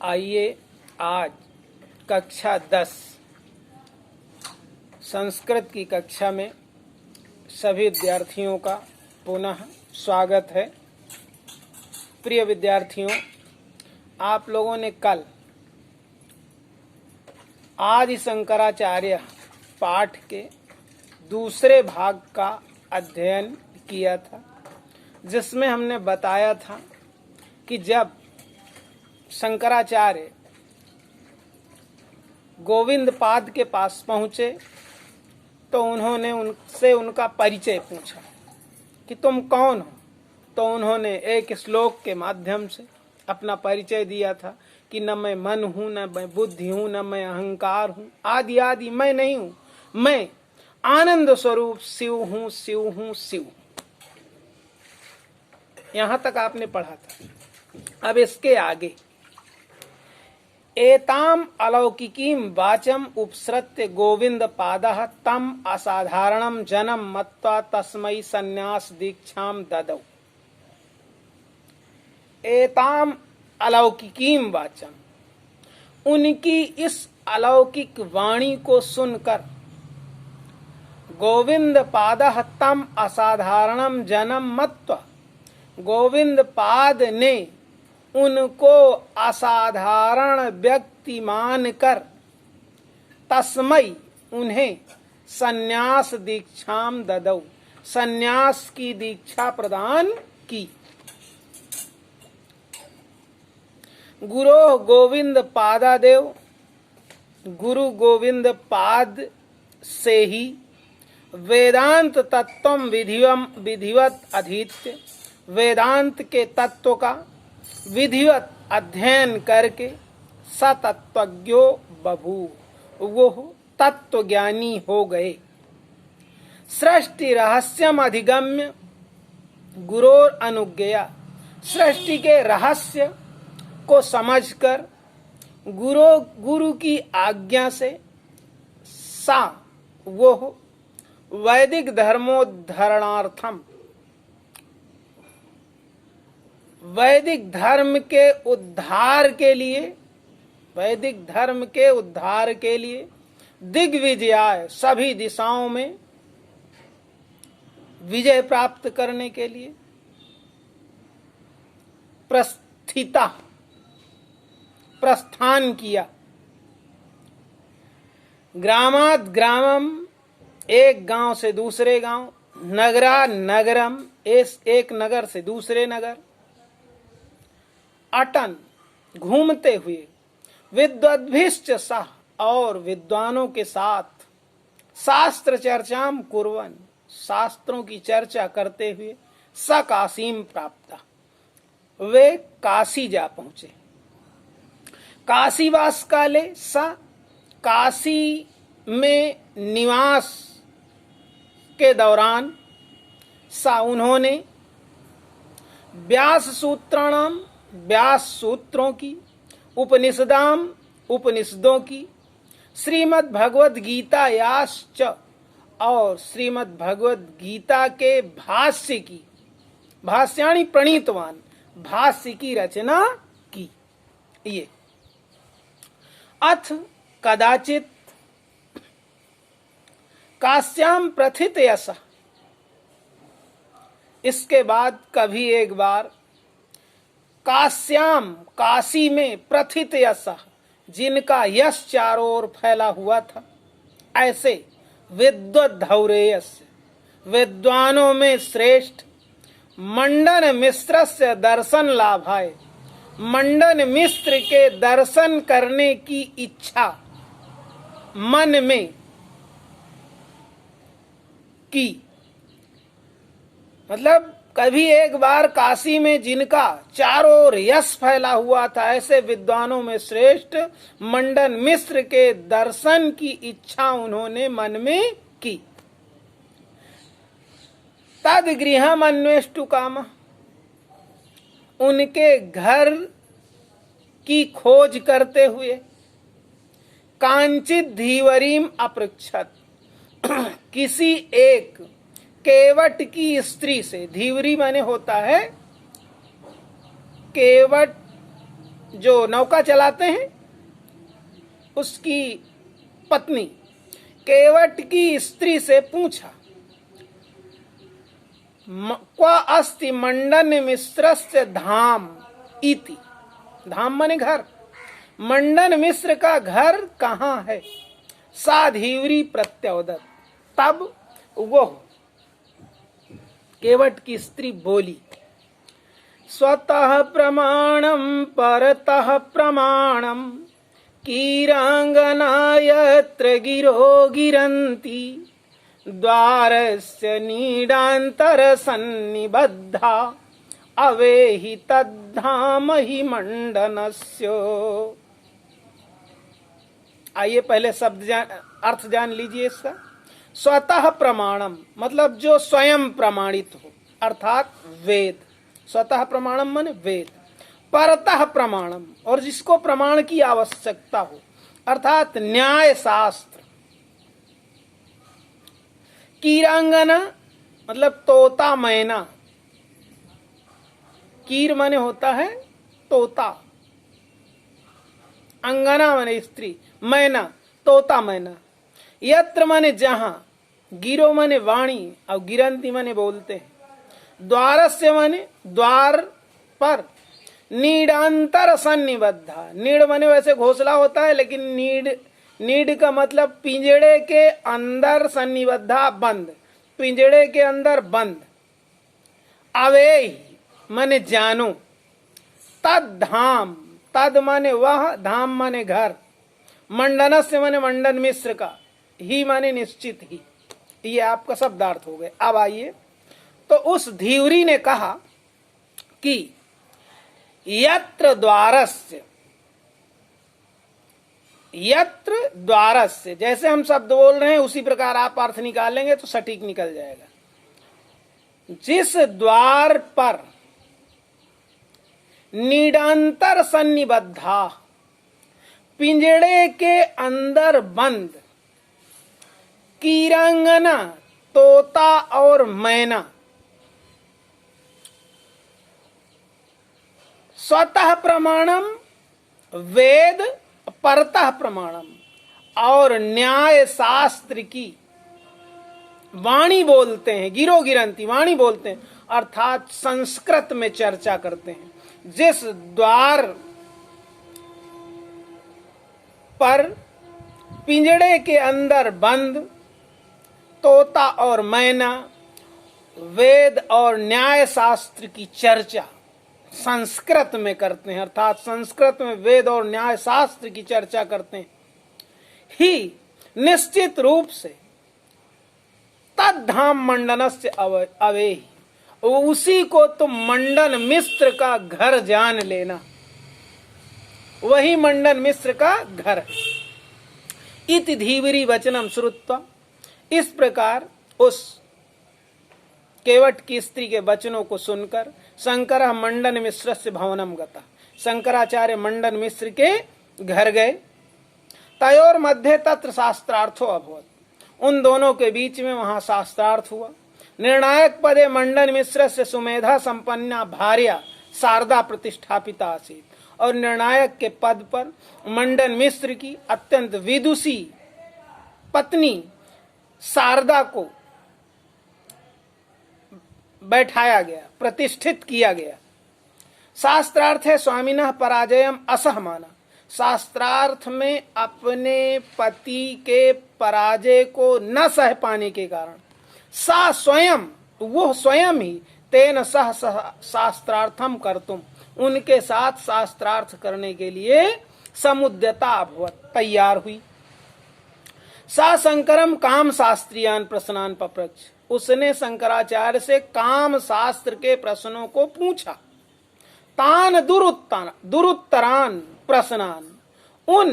आइए आज कक्षा 10 संस्कृत की कक्षा में सभी विद्यार्थियों का पुनः स्वागत है। प्रिय विद्यार्थियों, आप लोगों ने कल आदि शंकराचार्य पाठ के दूसरे भाग का अध्ययन किया था, जिसमें हमने बताया था कि जब शंकराचार्य गोविंद पाद के पास पहुँचे तो उन्होंने उनसे उनका परिचय पूछा कि तुम कौन हो। तो उन्होंने एक श्लोक के माध्यम से अपना परिचय दिया था कि न मैं मन हूँ, न मैं बुद्धि हूँ, न मैं अहंकार हूँ, आदि आदि मैं नहीं हूँ, मैं आनंद स्वरूप शिव हूँ, शिव हूँ, शिव हूँ। यहाँ तक आपने पढ़ा था। अब इसके आगे एताम अलौकिकीम वाचम उपसृत्य गोविंद पादः तम असाधारणम जनम मत्वा तस्मै संन्यास दीक्षाम ददौ। एताम अलौकिकीम वाचम, उनकी इस अलौकिक वाणी को सुनकर गोविंद पादः तम असाधारणम जनम मत्वा, गोविंद पाद ने उनको असाधारण व्यक्ति मानकर तस्मै उन्हें संन्यास दीक्षाम ददौ, संन्यास की दीक्षा प्रदान की। गुरो गोविंद पादादेव, गुरु गोविंद पाद से ही वेदांत तत्व विधिवत अधीत्य, वेदांत के तत्व का विधिवत अध्ययन करके सतत्वज्ञो बभूव, वो तत्वज्ञानी हो गए। सृष्टि रहस्यम अधिगम्य गुरोर अनुज्ञया, सृष्टि के रहस्य को समझकर गुरु की आज्ञा से सा वो वैदिक धर्मोद्धरणार्थम, वैदिक धर्म के उद्धार के लिए, वैदिक धर्म के उद्धार के लिए दिग्विजयाय, सभी दिशाओं में विजय प्राप्त करने के लिए प्रस्थान किया। ग्रामाद ग्रामम, एक गांव से दूसरे गांव, नगरा नगरम, एक नगर से दूसरे नगर, अटन घूमते हुए, विद्वद्भिश्च सह, और विद्वानों के साथ, शास्त्र चर्चाम कुर्वन, शास्त्रों की चर्चा करते हुए, स काशीम प्राप्ता, वे काशी जा पहुंचे। काशीवास काले स, काशी में निवास के दौरान सा उन्होंने व्यास सूत्राणाम, व्यास सूत्रों की, उपनिषदाम, उपनिषदों की, श्रीमद् भगवद गीता याश्च, और श्रीमद् भगवद गीता के भाष्य की, भाष्याणि प्रणीतवान, भाष्य की रचना की। ये अथ कदाचित काश्याम प्रथित यश, इसके बाद कभी एक बार काश्याम, काशी में, प्रथित यश, जिनका यश चारों ओर फैला हुआ था, ऐसे विद्वद्धौरेयस, विद्वानों में श्रेष्ठ मंडन मिश्र से दर्शन लाभाय, मंडन मिश्र के दर्शन करने की इच्छा मन में की। मतलब कभी एक बार काशी में जिनका चारों ओर यश फैला हुआ था, ऐसे विद्वानों में श्रेष्ठ मंडन मिश्र के दर्शन की इच्छा उन्होंने मन में की। तद गृहम अन्वेष्टु काम, उनके घर की खोज करते हुए, कांचित धीवरीम अपृच्छत, किसी एक केवट की स्त्री से, धीवरी माने होता है केवट जो नौका चलाते हैं उसकी पत्नी केवट की स्त्री से पूछा, क्वा अस्ति मंडन मिश्रस्य धाम इति। धाम माने घर। मंडन मिश्र का घर कहाँ है? सा धीवरी प्रत्योदत। तब वो केवट की स्त्री बोली, स्वतः प्रमाणम परतः प्रमाणम कीरांगना यत्र गिरो गिरन्ति द्वारस्य नीडान्तर सन्निबद्धा अवेहि तद्धाम हि मंडनस्य। आइए पहले शब्द अर्थ जान लीजिए इसका। स्वतः प्रमाणम मतलब जो स्वयं प्रमाणित हो, अर्थात वेद। स्वतः प्रमाणम माने वेद। परतः प्रमाणम और जिसको प्रमाण की आवश्यकता हो, अर्थात न्याय शास्त्र। कीरांगना मतलब तोता मैना। कीर माने होता है तोता, अंगना माने स्त्री, मैना तोता मैना। यत्र माने जहां, गिरो माने वाणी और गिरंती माने बोलते हैं। द्वारस्य माने द्वार पर। नीडांतर सन्निबद्धा। नीड माने वैसे घोंसला होता है, लेकिन नीड का मतलब पिंजड़े के अंदर, सन्निबद्धा बंद, पिंजड़े के अंदर बंद। अवे माने जानो। तद धाम, तद माने वह, धाम माने घर। मंडनस्य माने मंडन मिश्र का, ही माने निश्चित ही। ये आपका शब्दार्थ हो गए। अब आइए, तो उस धीवरी ने कहा कि यत्र द्वारस्य, यत्र द्वारस्य, जैसे हम शब्द बोल रहे हैं उसी प्रकार आप अर्थ निकालेंगे तो सटीक निकल जाएगा। जिस द्वार पर नीडांतर सन्निबद्धा, पिंजड़े के अंदर बंद, कीरांगना तोता और मैना, स्वतः प्रमाणम वेद, परतः प्रमाणम और न्याय शास्त्र की वाणी बोलते हैं। गिरो गिरंती वाणी बोलते हैं, अर्थात संस्कृत में चर्चा करते हैं। जिस द्वार पर पिंजड़े के अंदर बंद तोता और मैना वेद और न्याय शास्त्र की चर्चा संस्कृत में करते हैं, अर्थात संस्कृत में वेद और न्याय शास्त्र की चर्चा करते हैं, ही निश्चित रूप से तद्धाम मंडनस्य अवेहि, उसी को तुम मंडन मिश्र का घर जान लेना। वही मंडन मिश्र का घर है। इति धीवरी वचनम श्रुत्वा, इस प्रकार उस केवट की स्त्री के वचनों को सुनकर शंकर मंडन मिश्र से भवनम गता, शंकराचार्य मंडन मिश्र के घर गए। तयोर मध्य तत्र शास्त्रार्थो अभवत, उन दोनों के बीच में वहां शास्त्रार्थ हुआ। निर्णायक पदे मंडन मिश्र से सुमेधा संपन्ना भार्या शारदा प्रतिष्ठापिता आसीत, और निर्णायक के पद पर मंडन मिश्र की अत्यंत विदुषी पत्नी शारदा को बैठाया गया, प्रतिष्ठित किया गया। शास्त्रार्थ है स्वामिनः पराजयम असहमाना, शास्त्रार्थ में अपने पति के पराजय को न सह पाने के कारण सा स्वयं, वो स्वयं ही तेन सह शास्त्रार्थम कर्तुम, उनके साथ शास्त्रार्थ करने के लिए समुद्यता अभवत, तैयार हुई। सा शंकरम काम शास्त्रियान प्रश्नान पप्रच्छ, उसने शंकराचार्य से काम शास्त्र के प्रश्नों को पूछा। तान दुरुत्तरान प्रश्नान, उन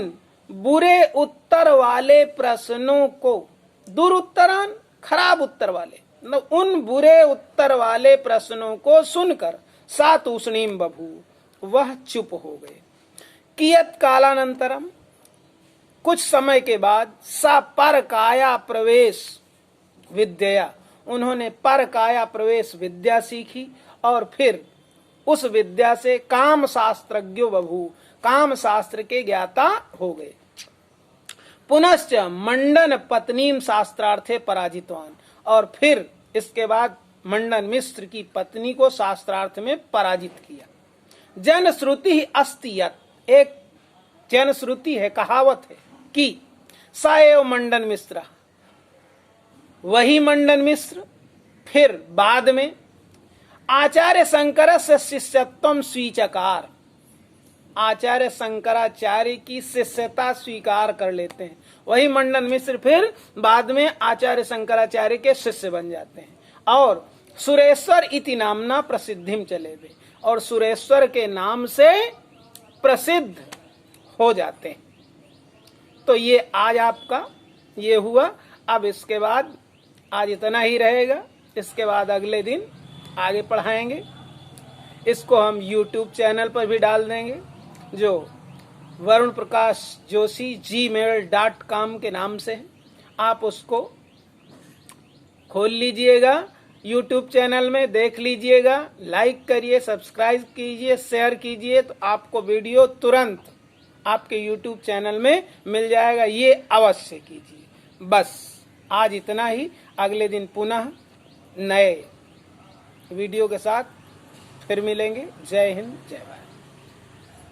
बुरे उत्तर वाले प्रश्नों को, दुरुत्तरान खराब उत्तर वाले, उन बुरे उत्तर वाले प्रश्नों को सुनकर सा तूष्णीम बभू, वह चुप हो गए। कियत कालानंतरम, कुछ समय के बाद सा पर काया प्रवेश विद्या, उन्होंने पर काया प्रवेश विद्या सीखी और फिर उस विद्या से काम शास्त्रज्ञो बभू, काम शास्त्र के ज्ञाता हो गए। पुनश्च मंडन पत्नीम शास्त्रार्थे पराजितवान, और फिर इसके बाद मंडन मिश्र की पत्नी को शास्त्रार्थ में पराजित किया। जन श्रुति अस्ति यत्, एक जन श्रुति है, कहावत है कि स एव मंडन मिश्र, वही मंडन मिश्र फिर बाद में आचार्य शंकर से शिष्यत्व स्वीचकार, आचार्य शंकराचार्य की शिष्यता स्वीकार कर लेते हैं। वही मंडन मिश्र फिर बाद में आचार्य शंकराचार्य के शिष्य बन जाते हैं और सुरेश्वर इति नामना प्रसिद्धिम चले गए, और सुरेश्वर के नाम से प्रसिद्ध हो जाते हैं। तो ये आज आपका ये हुआ। अब इसके बाद आज इतना ही रहेगा, इसके बाद अगले दिन आगे पढ़ाएंगे। इसको हम YouTube चैनल पर भी डाल देंगे, जो वरुण प्रकाश जोशी gmail.com के नाम से है। आप उसको खोल लीजिएगा, YouTube चैनल में देख लीजिएगा, लाइक करिए, सब्सक्राइब कीजिए, शेयर कीजिए, तो आपको वीडियो तुरंत आपके YouTube चैनल में मिल जाएगा। ये अवश्य कीजिए। बस आज इतना ही, अगले दिन पुनः नए वीडियो के साथ फिर मिलेंगे। जय हिंद, जय भारत।